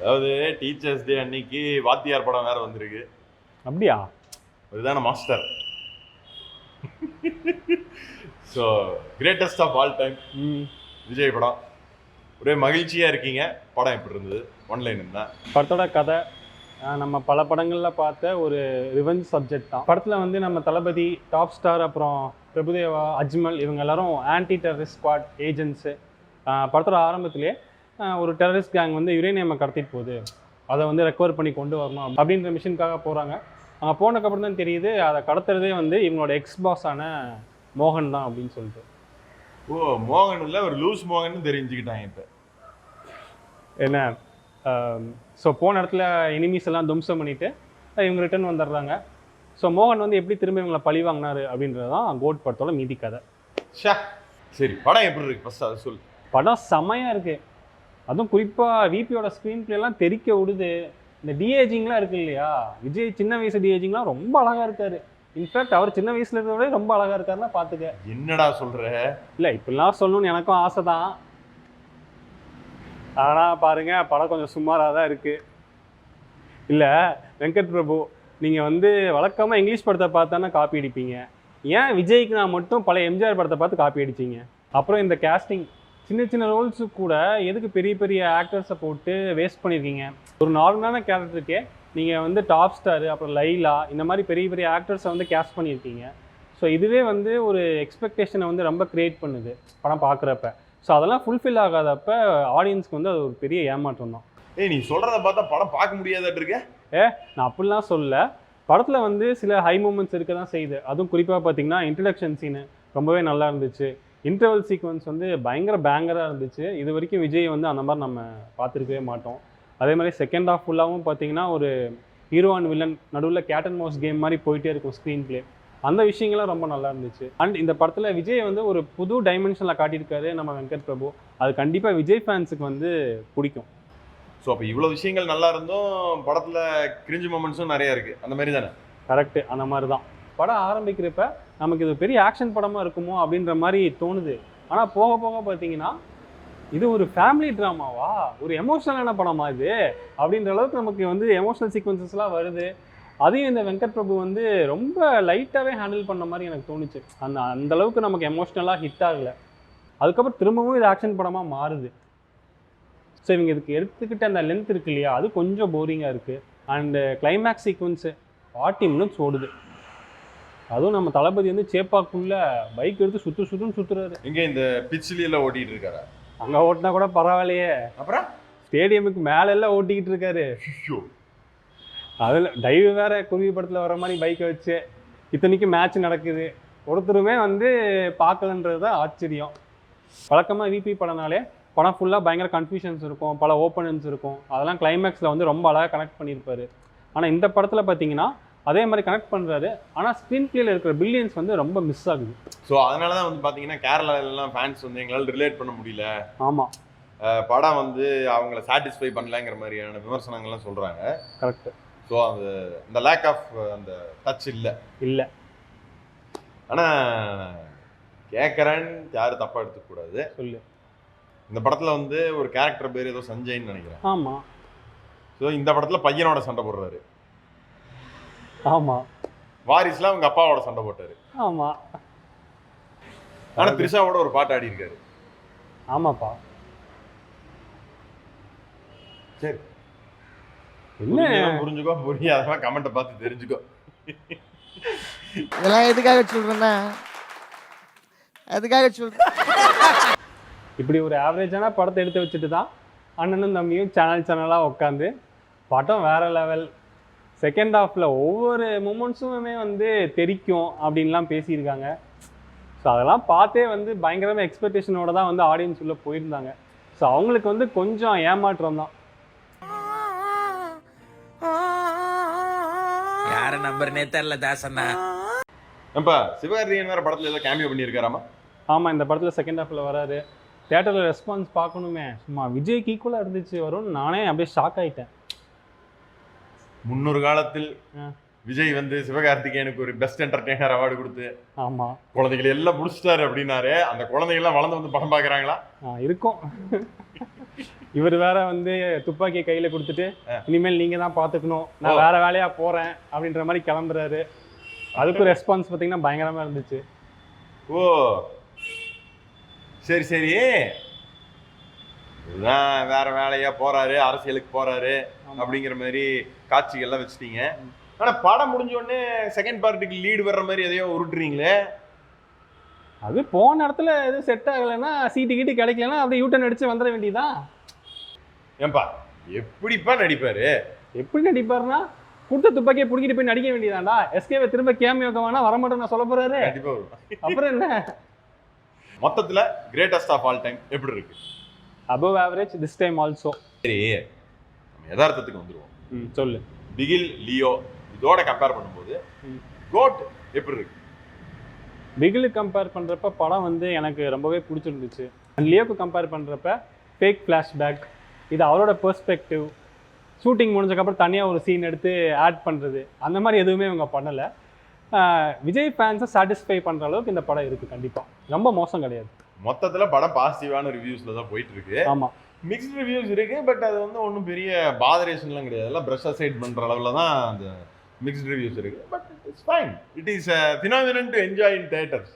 அதாவது teachers day அன்னைக்கு வாத்தியார் படம் வேற வந்திருக்கு. அப்படியா? அதுதான master. So greatest of all time Vijay படம். ஒரே மகிழ்ச்சியா இருக்கீங்க. படம் எப்படி இருந்தது? ஒன்லைன் என்ன படத்தோட கதை? நம்ம பல படங்களில் பார்த்த ஒரு ரிவெஞ்ச் சப்ஜெக்ட் தான். படத்தில் வந்து நம்ம தளபதி, டாப் ஸ்டார், அப்புறம் பிரபுதேவா, அஜ்மல் இவங்க எல்லாரும் ஆன்டி டெரரிஸ்ட் ஸ்குவாட் ஏஜென்ட்ஸு. படத்தோட ஆரம்பத்திலே ஒரு டெரரிஸ்ட் கேங் வந்து யுரேனியமை கடத்திட்டு போகுது, அதை வந்து ரெக்கவர் பண்ணி கொண்டு வரணும் அப்படின்ற மிஷனுக்காக போகிறாங்க. அங்கே போனதுக்கப்புறம் தான் தெரியுது அதை கடத்துறதே வந்து இவங்களோட எக்ஸ் பாஸான மோகன் தான் அப்படின்னு சொல்லிட்டு. ஓ, மோகன் இல்லை, ஒரு லூஸ் மோகன் தெரிஞ்சுக்கிட்டாங்க இப்போ. என்ன? ஸோ போன இடத்துல எனிமீஸ் எல்லாம் தும்சம் பண்ணிவிட்டு இவங்க ரிட்டர்ன் வந்துடுறாங்க. ஸோ மோகன் வந்து எப்படி திரும்ப இவங்களை பழி வாங்கினாரு அப்படின்றது தான் கோட் படத்தோட மீதி கதை. சரி, படம் எப்படி இருக்கு ஃபர்ஸ்ட் அதை சொல்லு. படம் செம்மையாக இருக்குது. அதுவும் குறிப்பாக விபியோட ஸ்க்ரீன் பிளேலாம் தெறிக்க விடுது. இந்த டிஏஜிங்லாம் இருக்குது இல்லையா, விஜய் சின்ன வயசு டிஏஜிங்லாம் ரொம்ப அழகாக இருக்கார். இன்ஃபேக்ட் அவர் சின்ன வயசுல இருக்கிறத விட ரொம்ப அழகாக இருக்காருன்னா பார்த்துக்க. என்னடா சொல்கிற? இல்லை, இப்படிலாம் சொல்லணும்னு எனக்கும் ஆசை தான். ஆனால் பாருங்க, படம் கொஞ்சம் சுமாராக தான் இருக்குது. இல்லை வெங்கட் பிரபு, நீங்கள் வந்து வழக்கமாக இங்கிலீஷ் படத்தை பார்த்தானே காப்பி அடிப்பீங்க. ஏன் விஜய்க்கு நான் மட்டும் பழைய எம்ஜிஆர் படத்தை பார்த்து காப்பி அடிச்சிங்க? அப்புறம் இந்த கேஸ்டிங், சின்ன சின்ன ரோல்ஸு கூட எதுக்கு பெரிய பெரிய ஆக்டர்ஸை போட்டு வேஸ்ட் பண்ணியிருக்கீங்க? ஒரு நார்மலான கேரக்டருக்கே நீங்கள் வந்து டாப் ஸ்டாரு, அப்புறம் லைலா, இந்த மாதிரி பெரிய பெரிய ஆக்டர்ஸை வந்து கேஸ்ட் பண்ணியிருக்கீங்க. ஸோ இதுவே வந்து ஒரு எக்ஸ்பெக்டேஷனை வந்து ரொம்ப க்ரியேட் பண்ணுது படம் பார்க்குறப்ப. ஸோ அதெல்லாம் ஃபுல்ஃபில் ஆகாதப்ப ஆடியன்ஸ்க்கு வந்து அது ஒரு பெரிய ஏமாற்றம் தான். நீ சொல்கிறத பார்த்தா படம் பார்க்க முடியாதாட்டு இருக்க. நான் அப்படிலாம் சொல்லலை. படத்தில் வந்து சில ஹை மூமெண்ட்ஸ் இருக்க தான் செய்யுது. அதுவும் குறிப்பாக பார்த்தீங்கன்னா இன்ட்ரடக்ஷன் சீனு ரொம்பவே நல்லா இருந்துச்சு. இன்டர்வல் சீக்வன்ஸ் வந்து பயங்கர பேங்கராக இருந்துச்சு. இது வரைக்கும் விஜய் வந்து அந்த மாதிரி நம்ம பார்த்துருக்கவே மாட்டோம். அதே மாதிரி செகண்ட் ஹாஃப் ஃபுல்லாகவும் பார்த்தீங்கன்னா ஒரு ஹீரோ அண்ட் வில்லன் நடுவில் கேட் அண்ட் மவுஸ் கேம் மாதிரி போயிட்டே இருக்கும் ஸ்க்ரீன் பிளே. அந்த விஷயங்கள்லாம் ரொம்ப நல்லா இருந்துச்சு. அண்ட் இந்த படத்தில் விஜய் வந்து ஒரு புது டைமென்ஷனில் காட்டியிருக்காரு நம்ம வெங்கட் பிரபு. அது கண்டிப்பாக விஜய் ஃபேன்ஸுக்கு வந்து பிடிக்கும். ஸோ அப்போ இவ்வளோ விஷயங்கள் நல்லா இருந்தும் படத்தில் கிரிஞ்சு மொமெண்ட்ஸும் நிறையா இருக்குது, அந்த மாதிரி தானே? கரெக்டு, அந்த மாதிரி தான். படம் ஆரம்பிக்கிறப்ப நமக்கு இது பெரிய ஆக்ஷன் படமாக இருக்குமோ அப்படின்ற மாதிரி தோணுது. ஆனால் போக போக பார்த்தீங்கன்னா இது ஒரு ஃபேமிலி ட்ராமாவா, ஒரு எமோஷனலான படமா இது அப்படின்ற அளவுக்கு நமக்கு வந்து எமோஷனல் சீக்வன்சஸ்லாம் வருது. அதையும் இந்த வெங்கட் பிரபு வந்து ரொம்ப லைட்டாகவே ஹேண்டில் பண்ண மாதிரி எனக்கு தோணுச்சு. அந்த அளவுக்கு நமக்கு எமோஷ்னலாக ஹிட் ஆகலை. அதுக்கப்புறம் திரும்பவும் இது ஆக்ஷன் படமாக மாறுது. ஸோ இவங்க இதுக்கு எடுத்துக்கிட்ட அந்த லென்த் இருக்கு இல்லையா, அது கொஞ்சம் போரிங்காக இருக்குது. அண்டு கிளைமேக்ஸ் சீக்வன்ஸு 40 மினிட்ஸ் ஓடுது. அதுவும் நம்ம தளபதி வந்து சேப்பாக்குள்ளே பைக் எடுத்து சுற்றுன்னு சுற்றுறாரு. இங்கே இந்த பிச்சிலியில் ஓட்டிகிட்டு இருக்காரா? அங்கே ஓட்டினா கூட பரவாயில்லையே, அப்புறம் ஸ்டேடியமுக்கு மேலெல்லாம் ஓட்டிக்கிட்டு இருக்காரு. அதில் டைவ் வேறு குருவி படத்தில் வர மாதிரி பைக்கை வச்சு இத்தனைக்கும் மேட்ச் நடக்குது. ஒருத்தருமே வந்து பார்க்கலன்றது தான் ஆச்சரியம். வழக்கமாக விபி படம்னாலே படம் ஃபுல்லாக பயங்கர கன்ஃபியூஷன்ஸ் இருக்கும், பல ஓப்பனன்ஸ் இருக்கும். அதெல்லாம் கிளைமேக்ஸில் வந்து ரொம்ப அழகாக கனெக்ட் பண்ணியிருப்பார். ஆனால் இந்த படத்தில் பார்த்தீங்கன்னா அதே மாதிரி கனெக்ட் பண்ணுறாரு. ஆனால் ஸ்க்ரீன் பிளேயில் இருக்கிற பில்லியன்ஸ் வந்து ரொம்ப மிஸ் ஆகுது. ஸோ அதனால தான் வந்து பார்த்தீங்கன்னா கேரளாவிலலாம் ஃபேன்ஸ் வந்து எங்களால் ரிலேட் பண்ண முடியல. ஆமாம், படம் வந்து அவங்கள சாட்டிஸ்ஃபை பண்ணலங்கிற மாதிரியான விமர்சனங்கள்லாம் சொல்கிறாங்க. கரெக்டு. ஸோ அந்த லேக் ஆஃப் அந்த டச் இல்லை. ஆனால் கேட்குறேன்னு யாரும் தப்பாக எடுத்துக்கூடாது. சொல்லு. இந்த படத்தில் வந்து ஒரு கேரக்டர் பேர் ஏதோ சஞ்சய்ன்னு நினைக்கிறேன். ஆமாம். ஸோ இந்த படத்தில் பையனோட சண்டை போடுறாரு. ஆமாம். வாரிசுல அவங்க அப்பாவோட சண்டை போட்டாரு. ஆமாம். ஆனால் த்ரிஷாவோட ஒரு பாட்டு ஆடி இருக்காரு. ஆமாப்பா. சரி, என்ன புரிஞ்சுக்கோ, புரியாதவன் கமெண்ட்டை பார்த்து தெரிஞ்சுக்கோ. இதெல்லாம் எதுக்காக சொல்றேன்னா, அதுக்காக சொல்றேன். இப்படி ஒரு ஆவரேஜான படத்தை எடுத்து வச்சுட்டு தான் அண்ணனும் தம்பியும் சேனலாக உட்காந்து படம் வேற லெவல். செகண்ட் ஹாஃபில் ஒவ்வொரு மூமெண்ட்ஸுமே வந்து தெரிக்கும் அப்படின்லாம் பேசியிருக்காங்க. ஸோ அதெல்லாம் பார்த்தே வந்து பயங்கரமாக எக்ஸ்பெக்டேஷனோட தான் வந்து ஆடியன்ஸ் உள்ள போயிருந்தாங்க. ஸோ அவங்களுக்கு வந்து கொஞ்சம் ஏமாற்றம் தான். யார நம்பர்னே தெரியல தாசண்ணா. நம்ம சிவகார்த்திகேயன் வேற படத்தில் ஏதோ கேமியோ பண்ணியிருக்காராமா? ஆமாம், இந்த படத்தில் செகண்ட் ஹாஃபில் வராரு. தியேட்டரில் ரெஸ்பான்ஸ் பார்க்கணுமே, சும்மா விஜய்க்கு ஈக்குவலாக இருந்துச்சு வரும்னு நானே அப்படியே ஷாக் ஆகிட்டேன். முன்னொரு காலத்தில் விஜய் வந்து சிவகார்த்திகேயனுக்கு ஒரு பெஸ்ட் என்டர்டெய்னர் அவார்டு கொடுத்து ஆமாம் குழந்தைகளை எல்லாம் முடிச்சிட்டாரு அப்படின்னாரு. அந்த குழந்தைகள்லாம் வளர்ந்து வந்து படம் பார்க்குறாங்களா? இருக்கும். இவர் வேற வந்து துப்பாக்கியை கையில கொடுத்துட்டு இனிமேல் நீங்க தான் பாத்துக்கணும், நான் வேற வேலையா போறேன் அப்படின்ற மாதிரி கிளம்புறாரு. அதுக்கும் ரெஸ்பான்ஸ் பாத்தீங்கன்னா பயங்கரமா இருந்துச்சு. ஓ சரி சரி, இதுதான் வேற வேலையா போறாரு, அரசியலுக்கு போறாரு அப்படிங்கிற மாதிரி காட்சிகள்லாம் வச்சுட்டீங்க. ஆனா படம் முடிஞ்ச உடனே செகண்ட் பார்ட்டுக்கு லீடு வர்ற மாதிரி எதையோ உருட்டுறீங்களே. அது போன இடத்துல எதுவும் செட் ஆகலைன்னா, சீட்டு கீட்டு கிடைக்கலன்னா அப்படியே யூட்டன் அடிச்சு வந்துட வேண்டியதான். ஏன்பா எப்படிப்பா நடிப்பாரு? எப்படி நடிப்பாருன்னா, கொடுத்த துப்பாக்கியை பிடிக்கிட்டு போய் நடிக்க வேண்டியதாண்டா. எஸ்கேவை திரும்ப கேமியோக்க வேணா வரமாட்டேன் நான் சொல்ல போறாரு. கண்டிப்பா வரும். அப்புறம் என்ன, மொத்தத்துல கிரேட்டஸ்ட் ஆஃப் ஆல் டைம் எப்படி இருக்கு? Above average this time also. சரி, நம்ம யதார்த்தத்துக்கு வந்துருவோம். சொல்லு. பிகில், லியோ இதோட கம்பேர் பண்ணும்போது கோட் எப்படி இருக்கு? பிகிலுக்கு கம்பேர் பண்ணுறப்ப படம் வந்து எனக்கு ரொம்பவே பிடிச்சிருந்துச்சு. அண்ட் லியோக்கு கம்பேர் பண்ணுறப்ப ஃபேக் ஃப்ளாஷ்பேக், இது அவரோட பெர்ஸ்பெக்டிவ், ஷூட்டிங் முடிஞ்சக்கப்புறம் தனியாக ஒரு சீன் எடுத்து ஆட் பண்ணுறது, அந்த மாதிரி எதுவுமே இவங்க பண்ணலை. விஜய் ஃபேன்ஸை சாட்டிஸ்ஃபை பண்ணுற அளவுக்கு இந்த படம் இருக்குது. கண்டிப்பாக ரொம்ப மோசம் கிடையாது. மொத்தத்துல படம் பாசிட்டிவான ரிவ்யூஸ்ல தான் போயிட்டு இருக்கு. ஆமாம், மிக்ஸ்ட் ரிவ்யூஸ் இருக்கு, பட் அது வந்து ஒன்றும் பெரிய பாதரேஷன்லாம் கிடையாது. எல்லாம் ப்ரஷ் அசைட் பண்ற அளவுல தான் அந்த மிக்ஸ்ட் ரிவ்யூஸ் இருக்கு. But it's fine. It is a phenomenon to enjoy in theaters.